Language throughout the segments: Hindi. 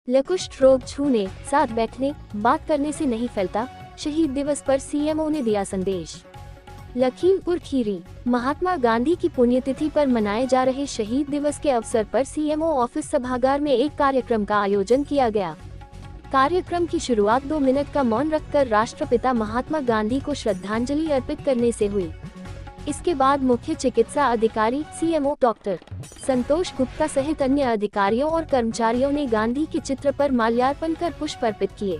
कुष्ठ रोग छूने, साथ बैठने, बात करने से नहीं फैलता। शहीद दिवस पर सीएमओ ने दिया संदेश। लखीमपुर खीरी। महात्मा गांधी की पुण्यतिथि पर मनाए जा रहे शहीद दिवस के अवसर पर सीएमओ ऑफिस सभागार में एक कार्यक्रम का आयोजन किया गया। कार्यक्रम की शुरुआत 2 मिनट का मौन रखकर राष्ट्रपिता महात्मा गांधी को श्रद्धांजलि अर्पित करने से हुई। इसके बाद मुख्य चिकित्सा अधिकारी सीएमओ डॉक्टर संतोष गुप्ता सहित अन्य अधिकारियों और कर्मचारियों ने गांधी के चित्र पर माल्यार्पण कर पुष्प अर्पित किए।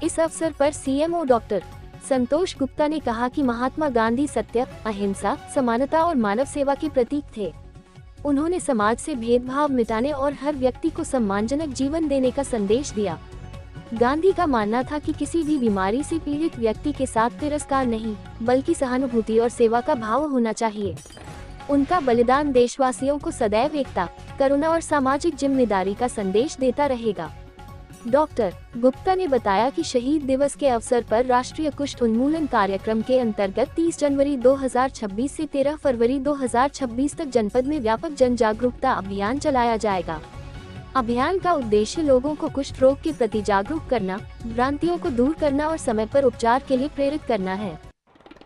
इस अवसर पर सीएमओ डॉक्टर संतोष गुप्ता ने कहा कि महात्मा गांधी सत्य, अहिंसा, समानता और मानव सेवा के प्रतीक थे। उन्होंने समाज से भेदभाव मिटाने और हर व्यक्ति को सम्मानजनक जीवन देने का संदेश दिया। गांधी का मानना था कि किसी भी बीमारी से पीड़ित व्यक्ति के साथ तिरस्कार नहीं, बल्कि सहानुभूति और सेवा का भाव होना चाहिए। उनका बलिदान देशवासियों को सदैव एकता, करुणा और सामाजिक जिम्मेदारी का संदेश देता रहेगा। डॉक्टर गुप्ता ने बताया कि शहीद दिवस के अवसर पर राष्ट्रीय कुष्ठ उन्मूलन कार्यक्रम के अंतर्गत 30 जनवरी 2026 से 13 फरवरी 2026 तक जनपद में व्यापक जन जागरूकता अभियान चलाया जाएगा। अभियान का उद्देश्य लोगों को कुष्ठ रोग के प्रति जागरूक करना, भ्रांतियों को दूर करना और समय पर उपचार के लिए प्रेरित करना है।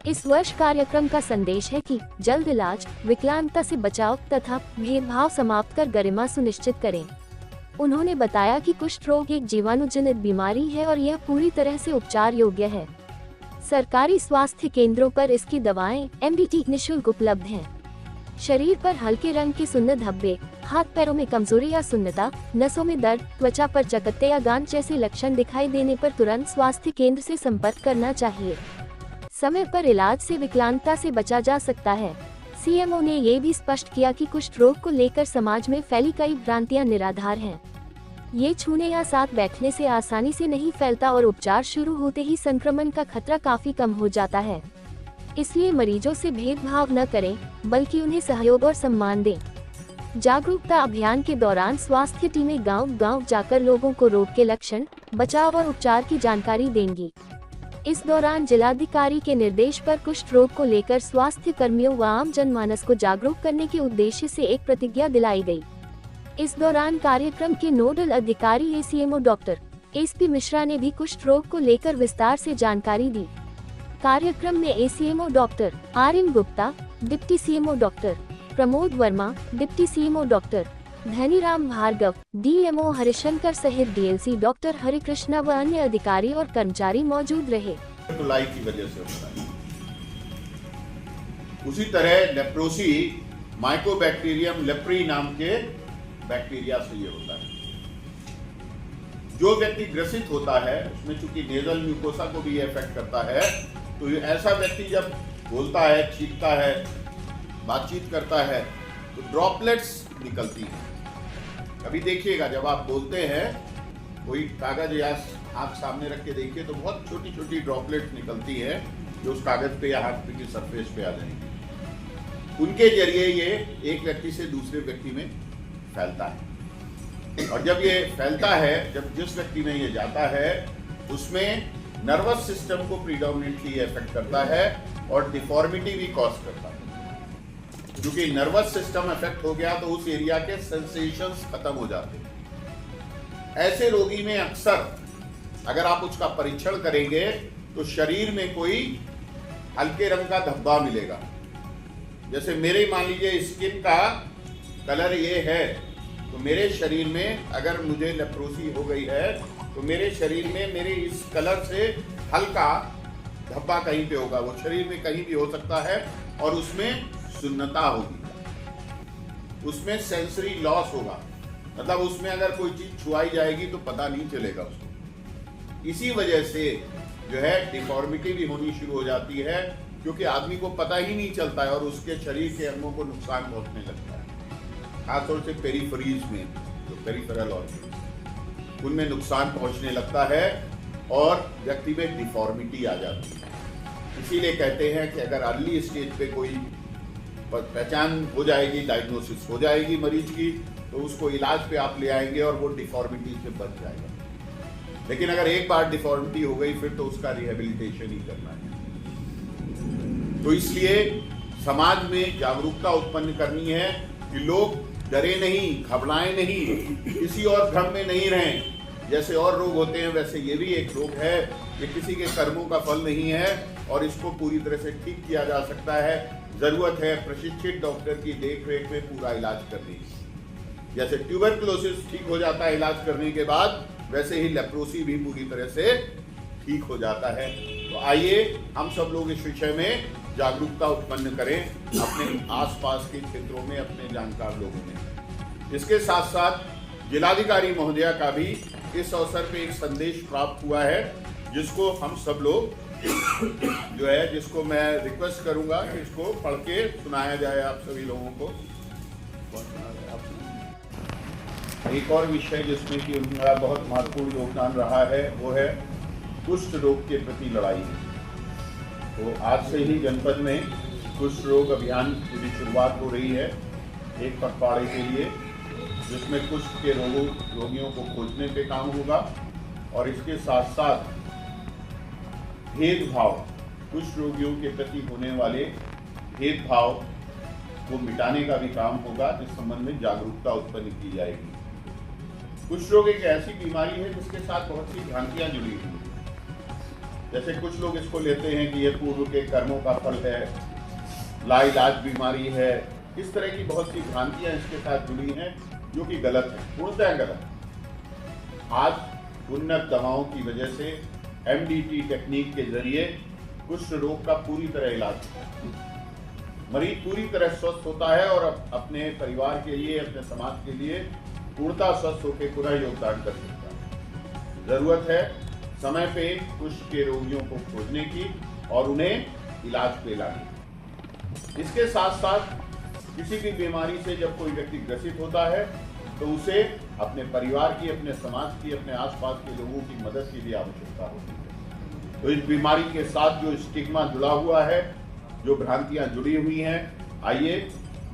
इस वर्ष कार्यक्रम का संदेश है कि जल्द इलाज, विकलांगता से बचाव तथा भेदभाव समाप्त कर गरिमा सुनिश्चित करें। उन्होंने बताया कि कुष्ठ रोग एक जीवाणुजनित बीमारी है और यह पूरी तरह से उपचार योग्य है। सरकारी स्वास्थ्य केंद्रों पर इसकी दवाएं MDT निःशुल्क उपलब्ध हैं। शरीर पर हल्के रंग के सुन्न धब्बे, हाथ पैरों में कमजोरी या सुन्नता, नसों में दर्द, त्वचा पर चकत्ते या गांठ जैसे लक्षण दिखाई देने पर तुरंत स्वास्थ्य केंद्र से संपर्क करना चाहिए। समय पर इलाज से विकलांगता से बचा जा सकता है। सीएमओ ने ये भी स्पष्ट किया कि कुष्ठ रोग को लेकर समाज में फैली कई भ्रांतियां निराधार हैं। ये छूने या साथ बैठने से आसानी से नहीं फैलता और उपचार शुरू होते ही संक्रमण का खतरा काफी कम हो जाता है। इसलिए मरीजों से भेदभाव न करें, बल्कि उन्हें सहयोग और सम्मान दें। जागरूकता अभियान के दौरान स्वास्थ्य टीमें गांव-गांव जाकर लोगों को रोग के लक्षण, बचाव और उपचार की जानकारी देंगी। इस दौरान जिलाधिकारी के निर्देश पर कुष्ठ रोग को लेकर स्वास्थ्य कर्मियों व आम जनमानस को जागरूक करने के उद्देश्य से एक प्रतिज्ञा दिलाई गई। इस दौरान कार्यक्रम के नोडल अधिकारी एसीएमओ डॉक्टर SP मिश्रा ने भी कुष्ठ रोग को लेकर विस्तार से जानकारी दी। कार्यक्रम में ACMO doctor RM Gupta, deputy CMO doctor Pramod Verma, deputy CMO doctor Dhaniram Bhargav, DMO Harishankar सहित DLC डॉक्टर हरिकृष्णा व अन्य अधिकारी और कर्मचारी मौजूद रहे। तुलाई की वजह से होता है। उसी तरह लेप्रोसी माइकोबैक्टीरियम लेप्री नाम के बैक्टीरिया से ये होता है। जो व्यक्ति ग्रसित होता है उसमें चूंकि नेजल म्यूकोसा को भी इफेक्ट करता है, तो ये ऐसा व्यक्ति जब बोलता है, छींकता है, बातचीत करता है तो ड्रॉपलेट्स निकलती हैं। कभी देखिएगा जब आप बोलते हैं, कोई कागज या हाथ सामने रख के देखिए तो बहुत छोटी छोटी ड्रॉपलेट्स निकलती है जो उस कागज पे या हाथ पे की सरफेस पे आ जाएंगी। उनके जरिए ये एक व्यक्ति से दूसरे व्यक्ति में फैलता है। और जब ये फैलता है, जब जिस व्यक्ति में ये जाता है उसमें नर्वस सिस्टम को प्रीडोमिनेटली इफेक्ट करता है और डिफॉर्मिटी भी कॉज करता है। क्योंकि नर्वस सिस्टम इफेक्ट हो गया तो उस एरिया के सेंसेशंस खत्म हो जाते हैं। ऐसे रोगी में अक्सर अगर आप उसका परीक्षण करेंगे तो शरीर में कोई हल्के रंग का धब्बा मिलेगा। जैसे मेरे मान लीजिए स्किन का कलर ये है, तो मेरे शरीर में अगर मुझे लेप्रोसी हो गई है तो मेरे शरीर में मेरे इस कलर से हल्का धब्बा कहीं पे होगा। वो शरीर में कहीं भी हो सकता है और उसमें सुन्नता होगी, उसमें सेंसरी लॉस होगा। मतलब उसमें अगर कोई चीज छुआई जाएगी तो पता नहीं चलेगा उसको। इसी वजह से जो है डिफॉर्मिटी भी होनी शुरू हो जाती है, क्योंकि आदमी को पता ही नहीं चलता है और उसके शरीर के अंगों को नुकसान पहुंचने लगता है। खासतौर से पेरिफेरीज में, जो पेरिफेरल ऑर्गन, उनमें नुकसान पहुंचने लगता है और व्यक्ति में डिफॉर्मिटी आ जाती है। इसीलिए कहते हैं कि अगर अर्ली स्टेज पे कोई पहचान हो जाएगी, डायग्नोसिस हो जाएगी मरीज की, तो उसको इलाज पे आप ले आएंगे और वो डिफॉर्मिटी से बच जाएगा। लेकिन अगर एक बार डिफॉर्मिटी हो गई फिर तो उसका रिहेबिलिटेशन ही करना है। तो इसलिए समाज में जागरूकता उत्पन्न करनी है कि लोग डरे नहीं, घबराएं नहीं, किसी और भ्रम में नहीं रहें। जैसे और रोग होते हैं वैसे ये भी एक रोग है। ये किसी के कर्मों का फल नहीं है और इसको पूरी तरह से ठीक किया जा सकता है। जरूरत है प्रशिक्षित डॉक्टर की देखरेख में पूरा इलाज करने की। जैसे ट्यूबरकुलोसिस ठीक हो जाता है इलाज करने के बाद, वैसे ही लेप्रोसी भी पूरी तरह से ठीक हो जाता है। तो आइए हम सब लोग इस विषय में जागरूकता उत्पन्न करें अपने आसपास के क्षेत्रों में, अपने जानकार लोगों में। इसके साथ साथ जिलाधिकारी महोदया का भी इस अवसर पे एक संदेश प्राप्त हुआ है, जिसको हम सब लोग जो है, जिसको मैं रिक्वेस्ट करूंगा कि इसको पढ़ के सुनाया जाए आप सभी लोगों को। एक और विषय जिसमें कि उनका बहुत महत्वपूर्ण योगदान रहा है वो है कुष्ठ रोग के प्रति लड़ाई। तो आज से ही जनपद में कुष्ठ रोग अभियान की शुरुआत हो रही है एक पखवाड़े के लिए, जिसमें कुष्ठ के रोगियों को खोजने पे काम होगा और इसके साथ साथ भेदभाव, कुष्ठ रोगियों के प्रति होने वाले भेदभाव को मिटाने का भी काम होगा, जिस संबंध में जागरूकता उत्पन्न की जाएगी। कुष्ठ रोग एक ऐसी बीमारी है जिसके साथ बहुत सी भ्रांतियां जुड़ी हुई हैं। जैसे कुछ लोग इसको लेते हैं कि यह पूर्व के कर्मों का फल है, लाइलाज बीमारी है। इस तरह की बहुत सी भ्रांतियां इसके साथ जुड़ी हैं जो कि गलत है, पूर्णतः गलत है। आज उन्नत दवाओं की वजह से MDT टेक्निक के जरिए कुष्ठ रोग का पूरी तरह इलाज होता है। मरीज पूरी तरह स्वस्थ होता है और अपने परिवार के लिए, अपने समाज के लिए पूर्णतः स्वस्थ होकर पूरा योगदान कर सकता है। जरूरत है समय पे कुष्ठ के रोगियों को खोजने की और उन्हें इलाज पे लाने की। इसके साथ साथ किसी भी बीमारी से जब कोई व्यक्ति ग्रसित होता है तो उसे अपने परिवार की, अपने समाज की, अपने आसपास के लोगों की मदद की भी आवश्यकता होती है। तो इस बीमारी के साथ जो स्टिग्मा जुड़ा हुआ है, जो भ्रांतियां जुड़ी हुई हैं, आइए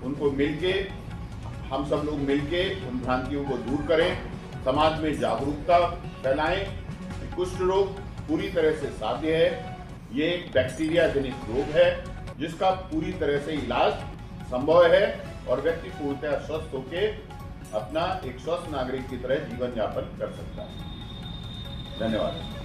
उनको मिलके, हम सब लोग मिलके उन भ्रांतियों को दूर करें, समाज में जागरूकता फैलाएं। कुष्ठ रोग पूरी तरह से साध्य है। ये एक बैक्टीरिया जनित रोग है जिसका पूरी तरह से इलाज संभव है और व्यक्ति पूर्णतः स्वस्थ होकर अपना एक स्वस्थ नागरिक की तरह जीवन यापन कर सकता है। धन्यवाद।